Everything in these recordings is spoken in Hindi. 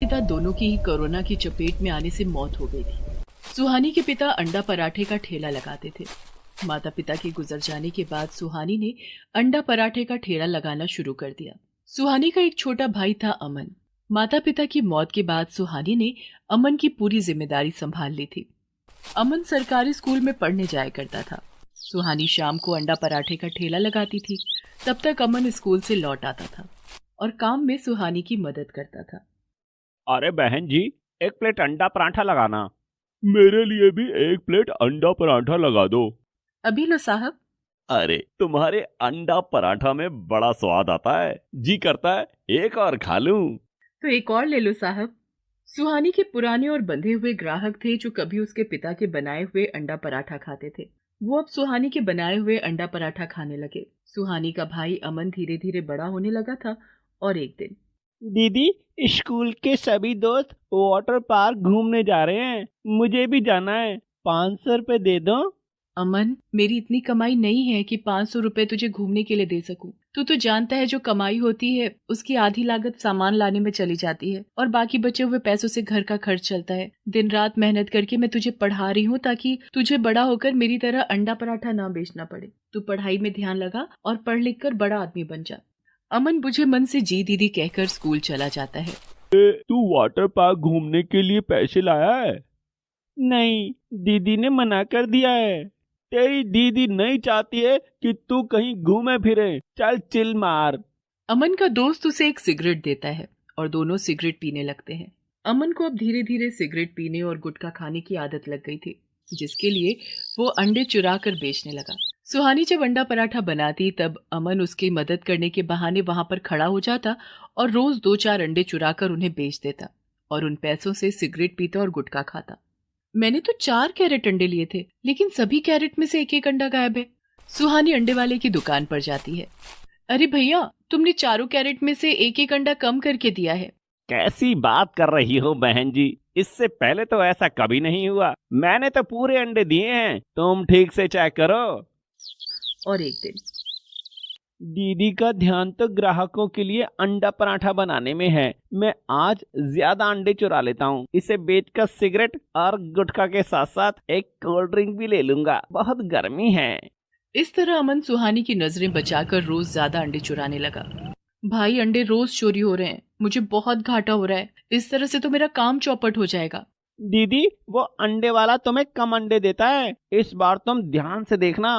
पिता दोनों की ही कोरोना की चपेट में आने से मौत हो गई थी। सुहानी के पिता अंडा पराठे का ठेला लगाते थे। माता पिता के गुजर जाने के बाद सुहानी ने अंडा पराठे का ठेला लगाना शुरू कर दिया। सुहानी का एक छोटा भाई था अमन। माता पिता की मौत के बाद सुहानी ने अमन की पूरी जिम्मेदारी संभाल ली थी। अमन सरकारी स्कूल में पढ़ने जाया करता था। सुहानी शाम को अंडा पराठे का ठेला लगाती थी। तब तक अमन स्कूल से लौट आता था और काम में सुहानी की मदद करता था। अरे बहन जी, एक प्लेट अंडा पराठा लगाना। मेरे लिए भी एक प्लेट अंडा पराठा लगा दो। अभी लो साहब। अरे तुम्हारे अंडा पराठा में बड़ा स्वाद आता है, जी करता है एक और खा लूं। तो एक और ले लो साहब। सुहानी के पुराने और बंधे हुए ग्राहक थे जो कभी उसके पिता के बनाए हुए अंडा पराठा खाते थे। वो अब सुहानी के बनाए हुए अंडा पराठा खाने लगे। सुहानी का भाई अमन धीरे धीरे बड़ा होने लगा था और एक दिन, दीदी, स्कूल के सभी दोस्त वाटर पार्क घूमने जा रहे हैं, मुझे भी जाना है, 500 रुपए दे दो। अमन, मेरी इतनी कमाई नहीं है कि 500 रुपए तुझे घूमने के लिए दे सकूं। तू तो जानता है जो कमाई होती है उसकी आधी लागत सामान लाने में चली जाती है और बाकी बचे हुए पैसों से घर का खर्च चलता है। दिन रात मेहनत करके मैं तुझे पढ़ा रही हूँ ताकि तुझे बड़ा होकर मेरी तरह अंडा पराठा ना बेचना पड़े। तू पढ़ाई में ध्यान लगा और पढ़ लिख कर बड़ा आदमी बन जा। अमन बुझे मन से जी दीदी कहकर स्कूल चला जाता है। तू वाटर पार्क घूमने के लिए पैसे लाया है? नहीं, दीदी ने मना कर दिया है। तेरी दीदी नहीं चाहती है कि तू कहीं घूमे फिरे। चल चिल मार। अमन का दोस्त उसे एक सिगरेट देता है और दोनों सिगरेट पीने लगते हैं। अमन को अब धीरे धीरे सिगरेट पीने और गुटखा खाने की आदत लग गई थी, जिसके लिए वो अंडे चुरा कर बेचने लगा। सुहानी जब अंडा पराठा बनाती तब अमन उसकी मदद करने के बहाने वहां पर खड़ा हो जाता और रोज 2-4 अंडे चुराकर उन्हें बेच देता और उन पैसों से सिगरेट पीता और गुटखा खाता। मैंने तो 4 कैरेट अंडे लिए थे, लेकिन सभी कैरेट में से एक एक अंडा गायब है। सुहानी अंडे वाले की दुकान पर जाती है। अरे भैया, तुमने चारों कैरेट में से एक एक अंडा कम करके दिया है। कैसी बात कर रही हो बहन जी, इससे पहले तो ऐसा कभी नहीं हुआ। मैंने तो पूरे अंडे दिए हैं, तुम ठीक से चेक करो। और एक दिन, दीदी का ध्यान तो ग्राहकों के लिए अंडा पराठा बनाने में है। मैं आज ज्यादा अंडे चुरा लेता हूँ। इसे बेचकर सिगरेट और गुटखा के साथ साथ एक कोल्ड ड्रिंक भी ले लूंगा, बहुत गर्मी है। इस तरह अमन सुहानी की नजरें बचाकर रोज ज्यादा अंडे चुराने लगा। भाई, अंडे रोज चोरी हो रहे हैं, मुझे बहुत घाटा हो रहा है। इस तरह से तो मेरा काम चौपट हो जाएगा। दीदी, वो अंडे वाला तुम्हें कम अंडे देता है, इस बार तुम ध्यान से देखना।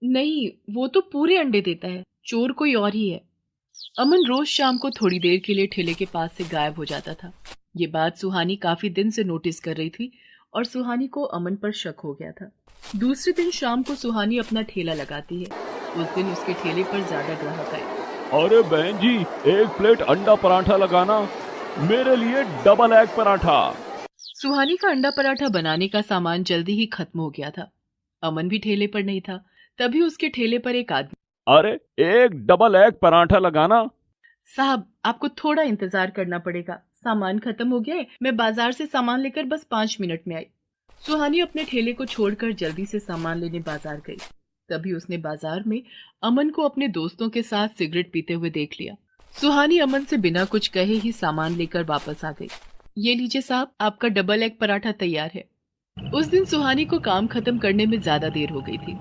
नहीं, वो तो पूरे अंडे देता है, चोर कोई और ही है। अमन रोज शाम को थोड़ी देर के लिए ठेले के पास से गायब हो जाता था। ये बात सुहानी काफी दिन से नोटिस कर रही थी और सुहानी को अमन पर शक हो गया था। दूसरे दिन शाम को सुहानी अपना ठेला लगाती है। उस दिन उसके ठेले पर ज्यादा ग्राहक आए। अरे बहन जी, एक प्लेट अंडा पराठा लगाना, मेरे लिए डबल एग पराठा। सुहानी का अंडा पराठा बनाने का सामान जल्दी ही खत्म हो गया था। अमन भी ठेले पर नहीं था। तभी उसके ठेले पर एक आदमी, अरे एक डबल एग पराठा लगाना। साहब, आपको थोड़ा इंतजार करना पड़ेगा, सामान खत्म हो गया है, मैं बाजार से सामान लेकर बस 5 मिनट में आई। सुहानी अपने ठेले को छोड़कर जल्दी से सामान लेने बाजार गई। तभी उसने बाजार में अमन को अपने दोस्तों के साथ सिगरेट पीते हुए देख लिया। सुहानी अमन से बिना कुछ कहे ही सामान लेकर वापस आ गई। ये लीजिए साहब, आपका डबल एग पराठा तैयार है। उस दिन सुहानी को काम खत्म करने में ज्यादा देर हो गई थी।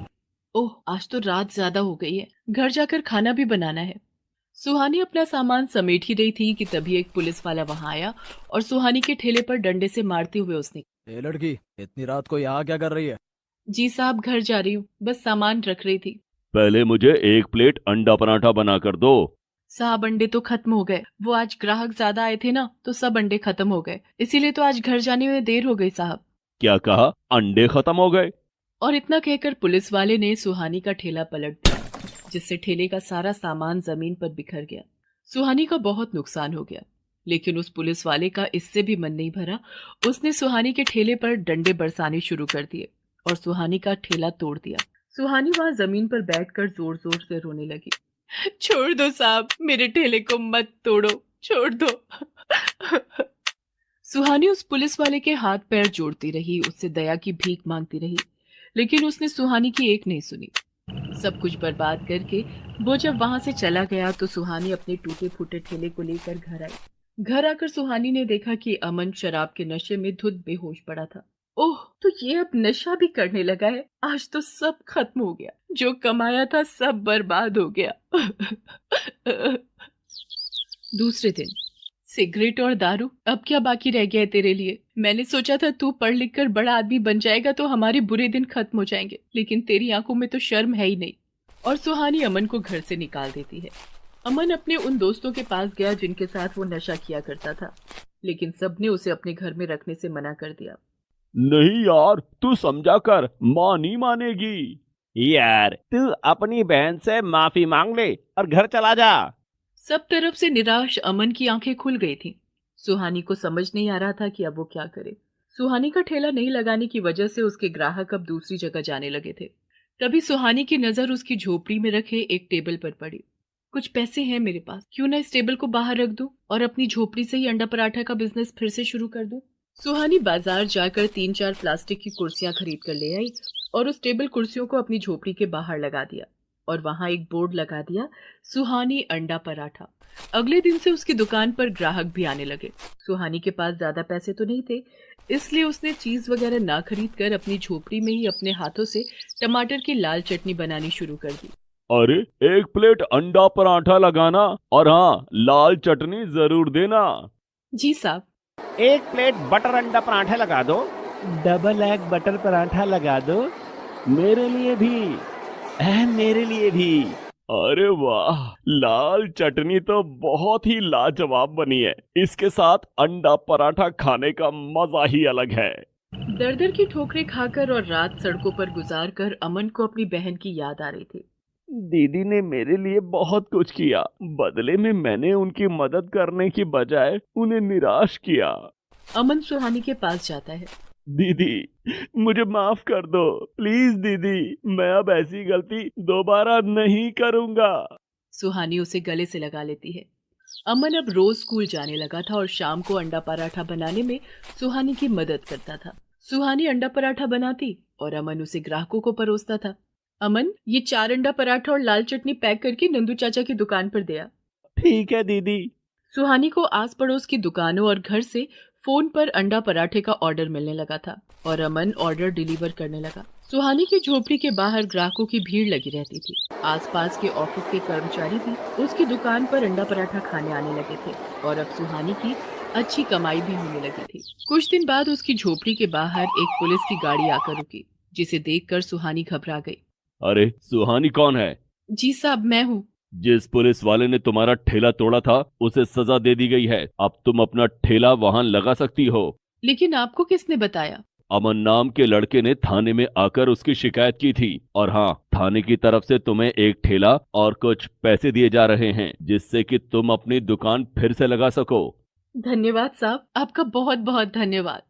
ओह, आज तो रात ज्यादा हो गई है, घर जाकर खाना भी बनाना है। सुहानी अपना सामान समेट ही रही थी कि तभी एक पुलिस वाला वहां आया और सुहानी के ठेले पर डंडे से मारते हुए उसने, ए लड़की, इतनी रात को यहाँ क्या कर रही है? जी साहब, घर जा रही हूँ, बस सामान रख रही थी। पहले मुझे एक प्लेट अंडा पराठा बना कर दो। साहब, अंडे तो खत्म हो गए, वो आज ग्राहक ज्यादा आए थे ना, तो सब अंडे खत्म हो गए, इसीलिए तो आज घर जाने में देर हो गई साहब। क्या कहा? अंडे खत्म हो गए? और इतना कहकर पुलिस वाले ने सुहानी का ठेला पलट दिया, जिससे ठेले का सारा सामान जमीन पर बिखर गया। सुहानी का बहुत नुकसान हो गया, लेकिन उस पुलिस वाले का इससे भी मन नहीं भरा। उसने सुहानी के ठेले पर डंडे बरसाने शुरू कर दिए और सुहानी का ठेला तोड़ दिया। सुहानी वहां जमीन पर बैठकर जोर जोर से रोने लगी। छोड़ दो साहब, मेरे ठेले को मत तोड़ो, छोड़ दो। सुहानी उस पुलिस वाले के हाथ पैर जोड़ती रही, उससे दया की भीख मांगती रही, लेकिन उसने सुहानी की एक नहीं सुनी। सब कुछ बर्बाद करके वो जब वहां से चला गया तो सुहानी अपने टूटे फूटे ठेले को लेकर घर आई। घर आकर सुहानी ने देखा कि अमन शराब के नशे में धुत बेहोश पड़ा था। ओह, तो ये अब नशा भी करने लगा है। आज तो सब खत्म हो गया, जो कमाया था सब बर्बाद हो गया। दूसरे दिन, सिगरेट और दारू, अब क्या बाकी रह गया है तेरे लिए? मैंने सोचा था तू पढ़ लिख कर बड़ा आदमी बन जाएगा तो हमारे बुरे दिन खत्म हो जाएंगे, लेकिन तेरी आंखों में तो शर्म है ही नहीं। और सुहानी अमन को घर से निकाल देती है। अमन अपने उन दोस्तों के पास गया जिनके साथ वो नशा किया करता था, लेकिन सबने उसे अपने घर में रखने से मना कर दिया। नहीं यार, तू समझा कर, माँ नहीं मानेगी। यार तू अपनी बहन से माफी मांग ले और घर चला जा। सब तरफ से निराश अमन की आंखें खुल गई थीं। सुहानी को समझ नहीं आ रहा था कि अब वो क्या करे। सुहानी का ठेला नहीं लगाने की वजह से उसके ग्राहक अब दूसरी जगह जाने लगे थे। तभी सुहानी की नजर उसकी झोपड़ी में रखे एक टेबल पर पड़ी। कुछ पैसे हैं मेरे पास, क्यों ना इस टेबल को बाहर रख दूं और अपनी झोपड़ी से ही अंडा पराठा का बिजनेस फिर से शुरू कर दूं। सुहानी बाजार जाकर 3-4 प्लास्टिक की कुर्सियां खरीद कर ले आई और उस टेबल कुर्सियों को अपनी झोपड़ी के बाहर लगा दिया और वहां एक बोर्ड लगा दिया, सुहानी अंडा पराठा। अगले दिन से उसकी दुकान पर ग्राहक भी आने लगे। सुहानी के पास ज्यादा पैसे तो नहीं थे, इसलिए उसने चीज वगैरह ना खरीद कर अपनी झोपड़ी में ही अपने हाथों से टमाटर की लाल चटनी बनानी शुरू कर दी। अरे, एक प्लेट अंडा पराठा लगाना और हाँ, लाल चटनी जरूर देना। जी साहब। एक प्लेट बटर अंडा पराठा लगा दो। डबल एग बटर पराठा लगा दो। मेरे लिए भी। मेरे लिए भी। अरे वाह, लाल चटनी तो बहुत ही लाजवाब बनी है। इसके साथ अंडा पराठा खाने का मजा ही अलग है। दर-दर की ठोकरें खाकर और रात सड़कों पर गुजारकर अमन को अपनी बहन की याद आ रही थी। दीदी ने मेरे लिए बहुत कुछ किया, बदले में मैंने उनकी मदद करने की बजाय उन्हें निराश किया। अमन सुहानी के पास जाता है। दीदी, मुझे माफ कर दो, प्लीज दीदी, मैं अब ऐसी गलती दोबारा नहीं करूंगा। सुहानी उसे गले से लगा लेती है। अमन अब रोज स्कूल जाने लगा था और शाम को अंडा पराठा बनाने में सुहानी की मदद करता था। सुहानी अंडा पराठा बनाती और अमन उसे ग्राहकों को परोसता था। अमन, ये 4 अंडा पराठा और लाल चटनी पैक करके नंदू चाचा की दुकान पर दे आ। ठीक है दीदी। सुहानी को आस पड़ोस की दुकानों और घर से फोन पर अंडा पराठे का ऑर्डर मिलने लगा था और अमन ऑर्डर डिलीवर करने लगा। सुहानी की झोपड़ी के बाहर ग्राहकों की भीड़ लगी रहती थी। आसपास के ऑफिस के कर्मचारी भी उसकी दुकान पर अंडा पराठा खाने आने लगे थे और अब सुहानी की अच्छी कमाई भी होने लगी थी। कुछ दिन बाद उसकी झोपड़ी के बाहर एक पुलिस की गाड़ी आकर रुकी, जिसे देखकर सुहानी घबरा गई। अरे, सुहानी कौन है? जी साहब, मैं हूँ। जिस पुलिस वाले ने तुम्हारा ठेला तोड़ा था, उसे सजा दे दी गई है। अब तुम अपना ठेला वहां लगा सकती हो। लेकिन आपको किसने बताया? अमन नाम के लड़के ने थाने में आकर उसकी शिकायत की थी। और हाँ, थाने की तरफ से तुम्हें एक ठेला और कुछ पैसे दिए जा रहे हैं, जिससे कि तुम अपनी दुकान फिर से लगा सको। धन्यवाद साहब, आपका बहुत बहुत धन्यवाद।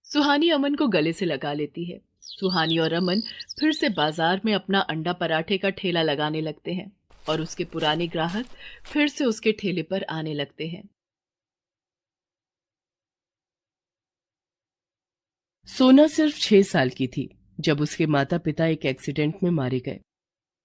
सुहानी अमन को गले से लगा लेती है। सुहानी और अमन फिर से बाजार में अपना अंडा पराठे का ठेला लगाने लगते हैं और उसके पुराने ग्राहक फिर से उसके ठेले पर आने लगते हैं। सोना सिर्फ 6 साल की थी जब उसके माता पिता एक एक्सीडेंट में मारे गए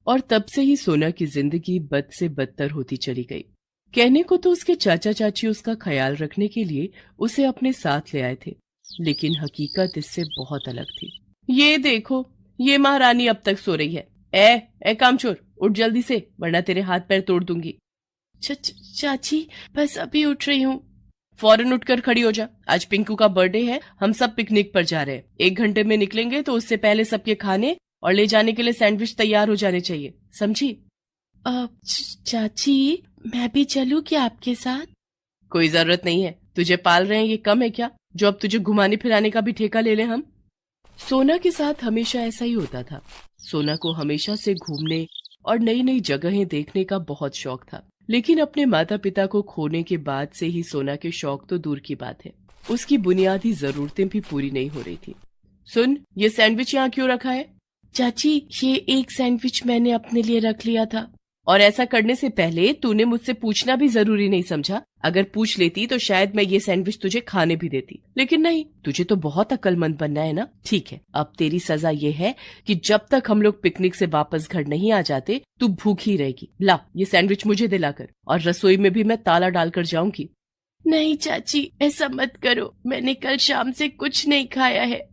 और तब से ही सोना की जिंदगी बद से बदतर होती चली गई। कहने को तो उसके चाचा चाची उसका ख्याल रखने के लिए उसे अपने साथ ले आए थे, लेकिन हकीकत इससे बहुत अलग थी। ये देखो, ये महारानी अब तक सो रही है। ए कामचोर, उठ जल्दी से, वरना तेरे हाथ पैर तोड़ दूंगी। चाची, बस अभी उठ रही हूँ। फौरन उठकर खड़ी हो जा, आज पिंकू का बर्थडे है, हम सब पिकनिक पर जा रहे हैं। 1 घंटे में निकलेंगे तो उससे पहले सबके खाने और ले जाने के लिए सैंडविच तैयार हो जाने चाहिए, समझी? चाची, मैं भी चलूं क्या आपके साथ? कोई जरूरत नहीं है, तुझे पाल रहे हैं ये कम है क्या, जो अब तुझे घुमाने फिराने का भी ठेका ले लें हम? सोना के साथ हमेशा ऐसा ही होता था। सोना को हमेशा से घूमने और नई नई जगहें देखने का बहुत शौक था, लेकिन अपने माता पिता को खोने के बाद से ही सोना के शौक तो दूर की बात है, उसकी बुनियादी जरूरतें भी पूरी नहीं हो रही थी। सुन, ये सैंडविच यहाँ क्यों रखा है? चाची, ये एक सैंडविच मैंने अपने लिए रख लिया था। और ऐसा करने से पहले तूने मुझसे पूछना भी जरूरी नहीं समझा? अगर पूछ लेती तो शायद मैं ये सैंडविच तुझे खाने भी देती, लेकिन नहीं, तुझे तो बहुत अक्लमंद बनना है ना। ठीक है, अब तेरी सजा ये है कि जब तक हम लोग पिकनिक से वापस घर नहीं आ जाते तू भूखी रहेगी। ला, ये सैंडविच मुझे दिलाकर, और रसोई में भी मैं ताला डालकर जाऊंगी। नहीं चाची, ऐसा मत करो, मैंने कल शाम से कुछ नहीं खाया है।